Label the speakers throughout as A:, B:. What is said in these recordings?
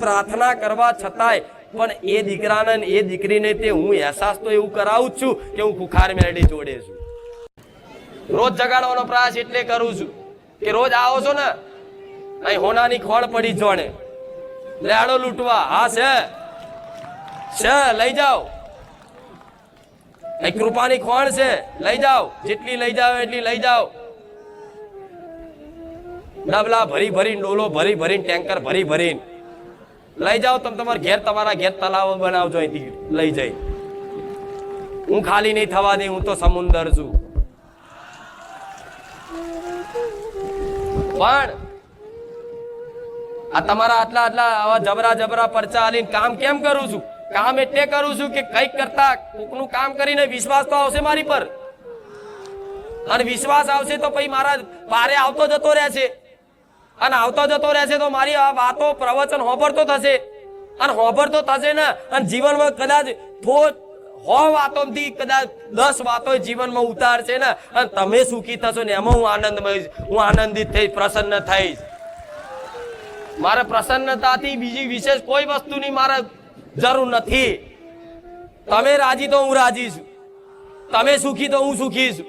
A: પ્રાર્થના કરવા છતાંય પણ એ દીકરાને એ દીકરીને તે હું અહેસાસ તો એવું કરાવું છું કે હું ખુખાર મેરડી જોડે છું. રોજ જગાડવાનો પ્રયાસ એટલે કરું છું કે રોજ આવો છો ને અહીં હોનાની ખોળ પડી જોડે લેડો લૂંટવા. હા છે લઈ જાઓ. અહીં કૃપાની ખોળ છે, લઈ જાઓ. જેટલી લઈ જાઓ એટલી લઈ જાઓ. ડબલા ભરી ભરીને, ડોલો ભરી ભરીને, ટેન્કર ભરી ભરીને લઈ જાઓ. તમે તમારા ઘેર તલાવ બનાવજો અહીંથી લઈ જઈ. હું ખાલી નહીં થવા દે. હું તો સમુંદર છું. પણ આ તમારા આટલા આવા જબરા પરચા આલીને કામ કેમ કરું છું? કામ એટલે કરું છું કે કઈક કરતા કોકનું કામ કરીને વિશ્વાસ તો આવશે મારી પર. અને વિશ્વાસ આવશે તો પછી મારા પારે આવતો જતો રહેશે. અને આવતો જતો રહેશે તો મારી આ વાતો પ્રવચન હોભરતો થશે. અને હોભરતો થશે ને અને જીવનમાં કદાચ હો વાતોથી કદાચ 10 વાતો જીવનમાં ઉતારશે ને અને તમે સુખી થશો ને એમાં હું આનંદિત થઈશ, પ્રસન્ન થઈશ. મારે પ્રસન્નતાથી બીજી વિશેષ કોઈ વસ્તુની મારે જરૂર નથી. તમે રાજી તો હું રાજી છું. તમે સુખી તો હું સુખી છું.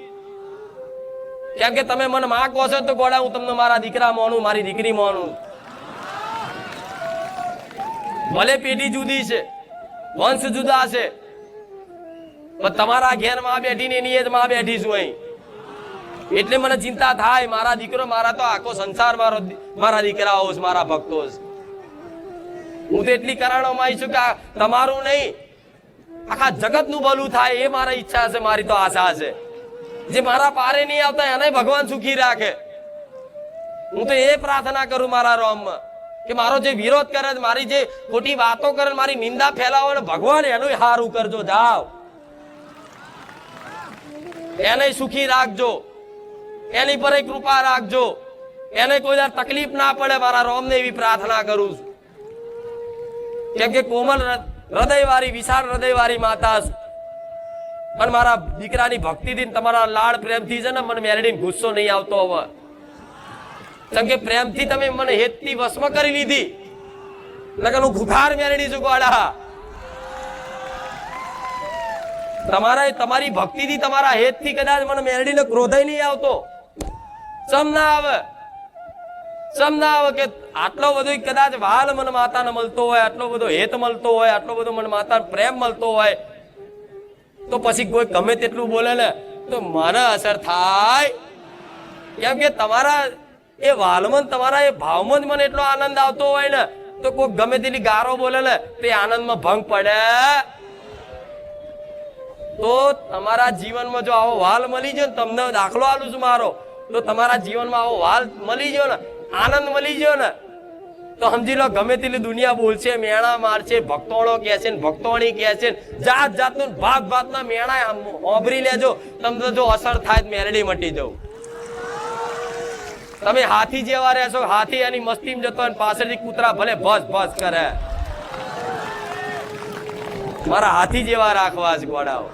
A: કેમ કે તમે મને માં કહો છો તો ગોળા હું તમને મારા દીકરા માનું, મારી દીકરી માનું. ભલે પેઢી જુદી છે, વંશ જુદા છે, પણ તમારા ઘેર માં બેઠીને એની જ માં બેઠી છું અહીં. એટલે મને ચિંતા થાય. મારા દીકરો, મારા તો આખો સંસાર મારા દીકરાઓ છે, મારા ભક્તો છે. હું તો એટલી કરાણોમાં છું કે તમારું નહીં આખા જગતનું ભલું થાય એ મારી ઈચ્છા છે, મારી તો આશા છે. જે મારા પારે નહીં આવતા એને ભગવાન સુખી રાખે. હું તો એ પ્રાર્થના કરું મારા રોમમાં કે મારો જે વિરોધ કરે, મારી જે ખોટી વાતો કરે, મારી નિંદા ફેલાવો ને ભગવાન એનું હારું કરજો. જાઓ એને સુખી રાખજો, એની પર કૃપા રાખજો, એને કોઈ તકલીફ ના પડે. મારા રોમને એવી પ્રાર્થના કરું છું. કેમ કે કોમલ હૃદયવાળી, વિશાળ હૃદયવાળી માતા છું. પણ મારા દીકરાની ભક્તિથી, તમારા લાડ પ્રેમથી છે ને મને મેરડીને ગુસ્સો નહીં આવતો હવે. કેમ કે પ્રેમથી તમે મને હેતથી વશમાં કરી લીધી. નકર હું ખુખાર મેરડી છું ગોળા. તમારી ભક્તિથી, તમારા હેતથી કદાચ મને મેરડીને ક્રોધય નહીં આવતો. સમ ના આવે કે આટલો બધો કદાચ વાલ મને માતાને મળતો હોય, આટલો બધો હેત મળતો હોય, આટલો બધો મને માતાનો પ્રેમ મળતો હોય, તો પછી કોઈ ગમે તેટલું બોલે ને તો મને અસર થાય. કેમ કે તમારા એ વાલમાં, તમારા એ ભાવમાં જ મને એટલો આનંદ આવતો હોય ને તો કોઈ ગમે તેટલી ગારો બોલે ને તે આનંદમાં ભંગ પડે. તો તમારા જીવનમાં જો આવો વાલ મળી ગયો ને, તમને દાખલો આલું છું મારો, તો તમારા જીવનમાં આવો વાલ મળી ગયો ને, આનંદ મળી ગયો ને, તો સમજી લો ગમે તેટલી દુનિયા બોલશે, મેણા મારશે, ભક્તોણો કહે છે, ભક્તોણી કહે છે, જાત જાતનું ભાતના મેણા ઓભરી લેજો. તમને જો અસર થાય મેરડી મટી જવું. તમે હાથી જેવા રહેશો. હાથી એની મસ્તીમાં જતો હોય, પાછળથી કૂતરા ભલે ભસ કરે. મારા હાથી જેવા રાખવા છે ગોડાઓ.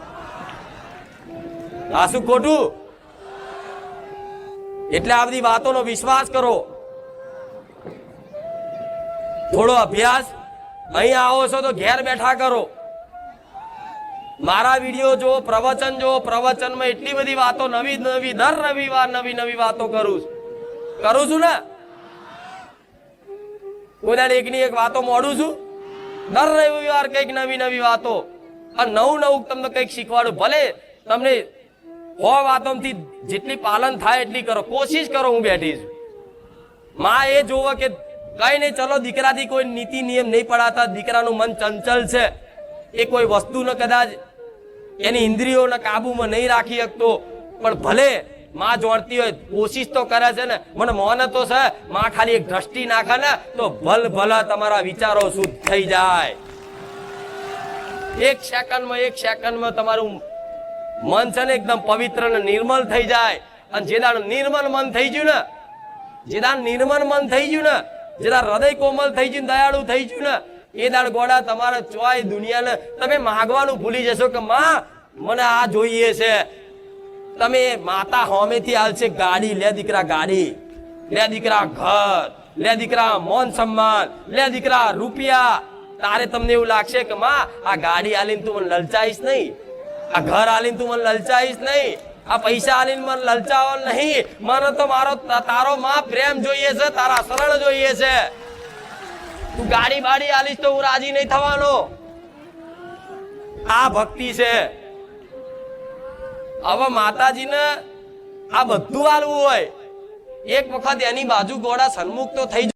A: આ શું ખોટું? એટલે આ બધી વાતોનો વિશ્વાસ કરો. થોડો અભ્યાસ અહીં આવો છો તો ઘેર બેઠા કરો. મારા વિડીયો જો, પ્રવચન જો, પ્રવચનમાં એટલી બધી વાતો નવી દર રવિવાર નવી વાતો કરું છું ને. કોઈ દાડે એકની એક વાતો મોડું છું. દર રવિવાર કઈક નવી વાતો અને નવું તમને કઈક શીખવાડું. ભલે તમને 100 વાતોથી જેટલી પાલન થાય એટલી કરો, કોશિશ કરો. હું બેઠી છું. માં એ જોવો કે કઈ નહીં, ચલો દીકરાથી કોઈ નીતિ નિયમ નહીં પડાતા. દીકરાનું મન ચંચલ છે, એ કોઈ વસ્તુને કદાચ એની ઇન્દ્રિયોના કાબુમાં નહીં રાખી શકતો, પણ ભલે માં જોડતી હોય, કોશિશ તો કરે છે ને. મને મોન તો છે, માં ખાલી એક દ્રષ્ટિ નાખે ને તો ભલા તમારા વિચારો શુદ્ધ થઈ જાય. એક સેકન્ડમાં તમારું મન છે ને એકદમ પવિત્ર ને નિર્મલ થઈ જાય. અને જે દાડ નિર્મલ મન થઈ ગયું ને, જે દાડ હૃદય કોમલ થઈ ગયું, દયાળુ થઈ ગયું ને, એ દાડ ગોડા તમારા ચોય દુનિયાને તમે માગવાનું ભૂલી જશો કે માં મને આ જોઈએ છે. તમે માતા હોમેથી હાલશે ગાડી, લે દીકરા ગાડી, લે દીકરા ઘર, લે દીકરા મોન સન્માન, લે દીકરા રૂપિયા, તારે તમને એવું લાગશે કે માં આ ગાડી આલીને તું મને લલચાઈશ નહીં, આ ઘર આલીને તું મને લલચાઈશ નહીં, આ પૈસા આલીને મને લલચાવો નહીં, મને તો મારો તારો માં પ્રેમ જોઈએ છે, તારા શરણ જોઈએ છે, તું ગાડી બાડી આલીશ તો હું રાજી નહીં થવાનો. આ ભક્તિ છે. હવે માતાજીને આ બધું આલવું હોય, એક વખત એની બાજુ ગોળા સન્મુખ તો થઈ